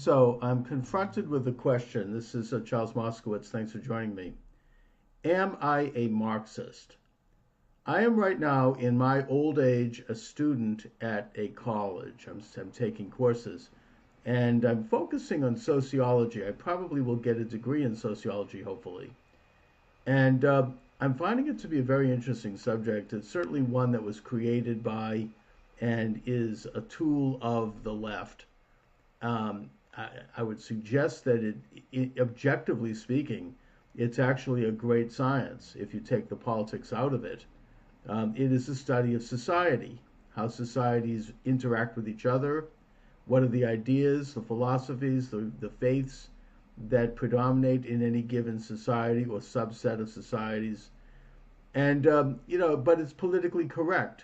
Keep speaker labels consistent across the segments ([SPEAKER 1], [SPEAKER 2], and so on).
[SPEAKER 1] So I'm confronted with a question. This is Charles Moscowitz. Thanks for joining me. Am I a Marxist? I am right now, in my old age, a student at a college. I'm taking courses, and I'm focusing on sociology. I probably will get a degree in sociology, hopefully. And I'm finding it to be a very interesting subject. It's certainly one that was created by and is a tool of the left. I would suggest that objectively speaking, it's actually a great science if you take the politics out of it. It is a study of society, how societies interact with each other, what are the ideas, the philosophies, the faiths that predominate in any given society or subset of societies. And, but it's politically correct.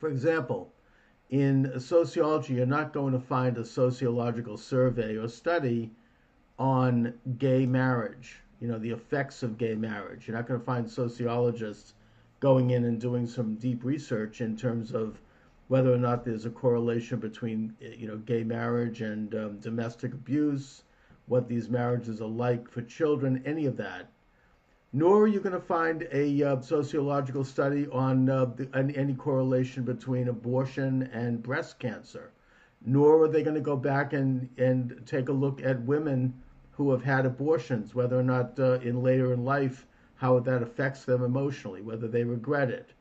[SPEAKER 1] For example, in sociology, you're not going to find a sociological survey or study on gay marriage, the effects of gay marriage. You're not going to find sociologists going in and doing some deep research in terms of whether or not there's a correlation between, gay marriage and domestic abuse, what these marriages are like for children, any of that. Nor are you going to find a sociological study on any correlation between abortion and breast cancer. Nor are they going to go back and take a look at women who have had abortions, whether or not in later in life, how that affects them emotionally, whether they regret it.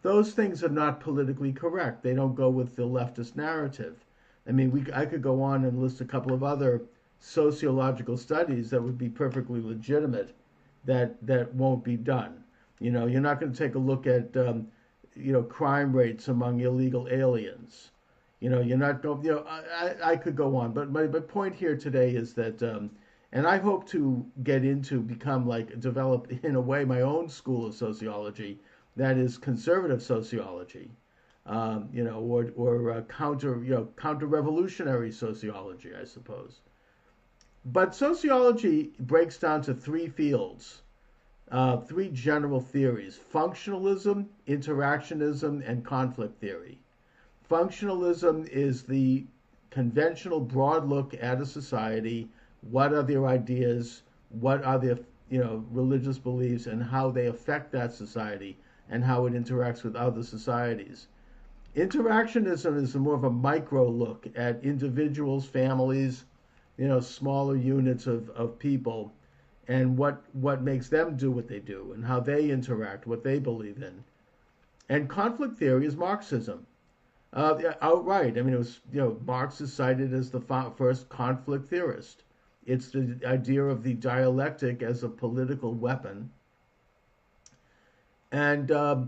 [SPEAKER 1] Those things are not politically correct. They don't go with the leftist narrative. I mean, I could go on and list a couple of other sociological studies that would be perfectly legitimate that won't be done. You're not going to take a look at crime rates among illegal aliens. You're not going. I could go on, but my point here today is that, and I hope to develop in a way my own school of sociology that is conservative sociology, or counter-revolutionary sociology, I suppose. But sociology breaks down to three fields, three general theories: functionalism, interactionism, and conflict theory. Functionalism is the conventional broad look at a society. What are their ideas? What are their religious beliefs, and how they affect that society and how it interacts with other societies. Interactionism is more of a micro look at individuals, families, smaller units of people, and what makes them do what they do and how they interact, what they believe in. And conflict theory is Marxism. Outright. I mean, it was, Marx is cited as the first conflict theorist. It's the idea of the dialectic as a political weapon, and the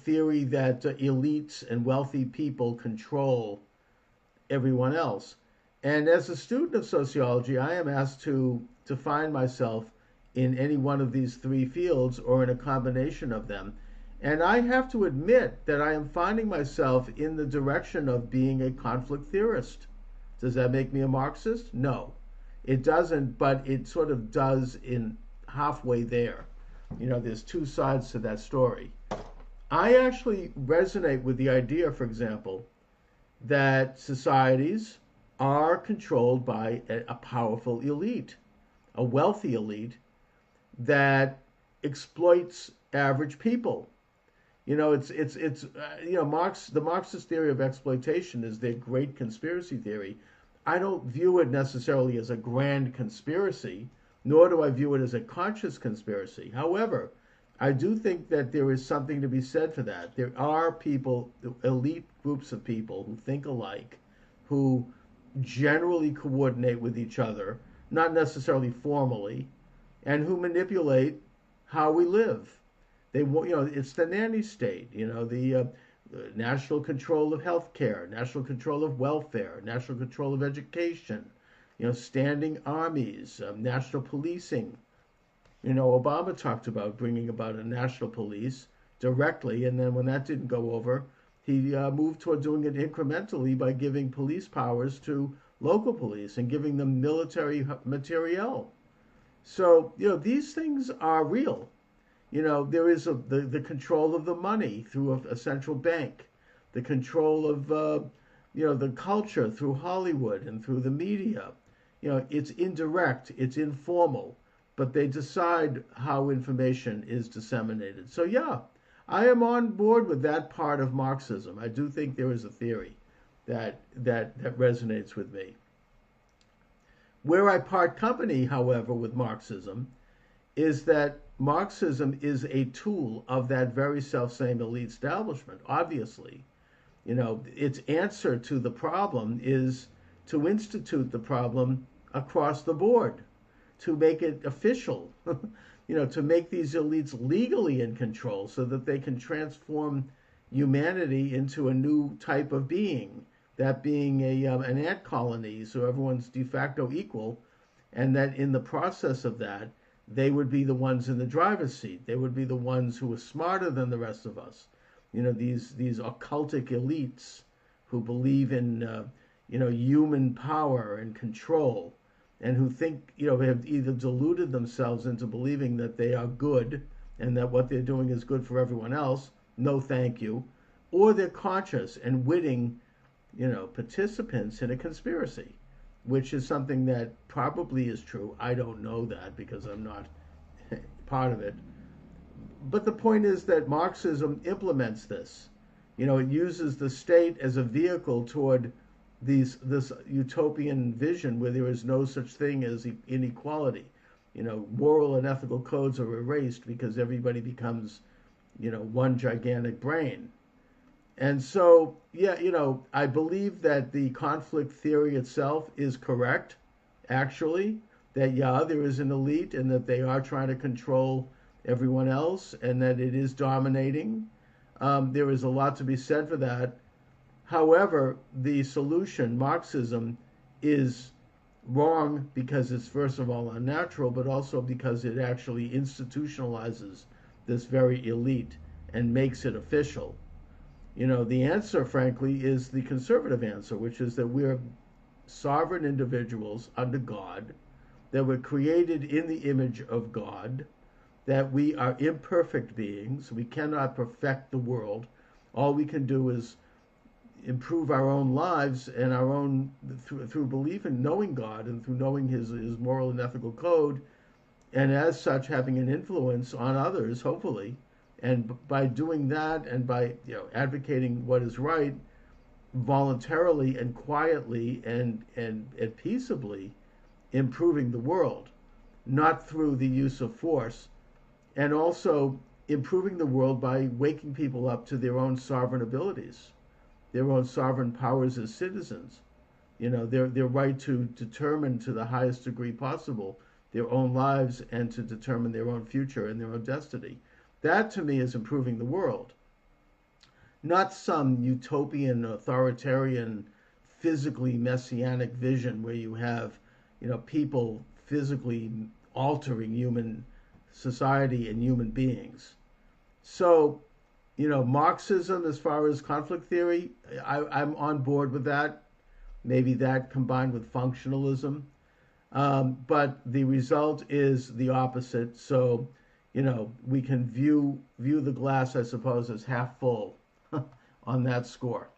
[SPEAKER 1] theory that elites and wealthy people control everyone else. And as a student of sociology, I am asked to find myself in any one of these three fields or in a combination of them. And I have to admit that I am finding myself in the direction of being a conflict theorist. Does that make me a Marxist? No, it doesn't, but it sort of does in halfway there. There's two sides to that story. I actually resonate with the idea, for example, that societies are controlled by a powerful elite, a wealthy elite that exploits average people. The Marxist theory of exploitation is their great conspiracy theory. I don't view it necessarily as a grand conspiracy, nor do I view it as a conscious conspiracy. However, I do think that there is something to be said for that. There are people, elite groups of people who think alike, who generally coordinate with each other, not necessarily formally, and who manipulate how we live. It's the nanny state, the national control of healthcare, national control of welfare, national control of education, standing armies, national policing. Obama talked about bringing about a national police directly, and then when that didn't go over, he moved toward doing it incrementally by giving police powers to local police and giving them military materiel. So, these things are real. There is the control of the money through a central bank, the control of the culture through Hollywood and through the media. It's indirect, it's informal, but they decide how information is disseminated. So yeah, I am on board with that part of Marxism. I do think there is a theory that resonates with me. Where I part company, however, with Marxism is that Marxism is a tool of that very self-same elite establishment. Obviously, its answer to the problem is to institute the problem across the board, to make it official, to make these elites legally in control so that they can transform humanity into a new type of being, that being an ant colony, so everyone's de facto equal, and that in the process of that, they would be the ones in the driver's seat. They would be the ones who are smarter than the rest of us. These occultic elites who believe in human power and control, and who think have either deluded themselves into believing that they are good and that what they're doing is good for everyone else. No, thank you. Or they're conscious and witting, participants in a conspiracy, which is something that probably is true. I don't know that because I'm not part of it. But the point is that Marxism implements this. It uses the state as a vehicle toward this utopian vision where there is no such thing as inequality. Moral and ethical codes are erased because everybody becomes, one gigantic brain. And so, yeah, I believe that the conflict theory itself is correct, actually, that, yeah, there is an elite and that they are trying to control everyone else and that it is dominating. There is a lot to be said for that. However, the solution, Marxism, is wrong because it's, first of all, unnatural, but also because it actually institutionalizes this very elite and makes it official. The answer, frankly, is the conservative answer, which is that we're sovereign individuals under God, that we're created in the image of God, that we are imperfect beings. We cannot perfect the world. All we can do is improve our own lives and our own through belief in knowing God and through knowing his moral and ethical code, and as such having an influence on others, hopefully. And by doing that and by advocating what is right voluntarily and quietly and peaceably, improving the world, not through the use of force, and also improving the world by waking people up to their own sovereign abilities, their own sovereign powers as citizens, their right to determine to the highest degree possible their own lives and to determine their own future and their own destiny. That, to me, is improving the world. Not some utopian, authoritarian, physically messianic vision where you have, people physically altering human society and human beings. So, Marxism, as far as conflict theory, I'm on board with that. Maybe that combined with functionalism. But the result is the opposite. So, we can view the glass, I suppose, as half full on that score.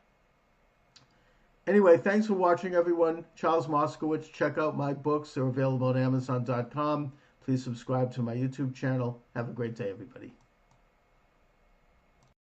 [SPEAKER 1] Anyway, thanks for watching, everyone. Charles Moscowitz. Check out my books. They're available on Amazon.com. Please subscribe to my YouTube channel. Have a great day, everybody.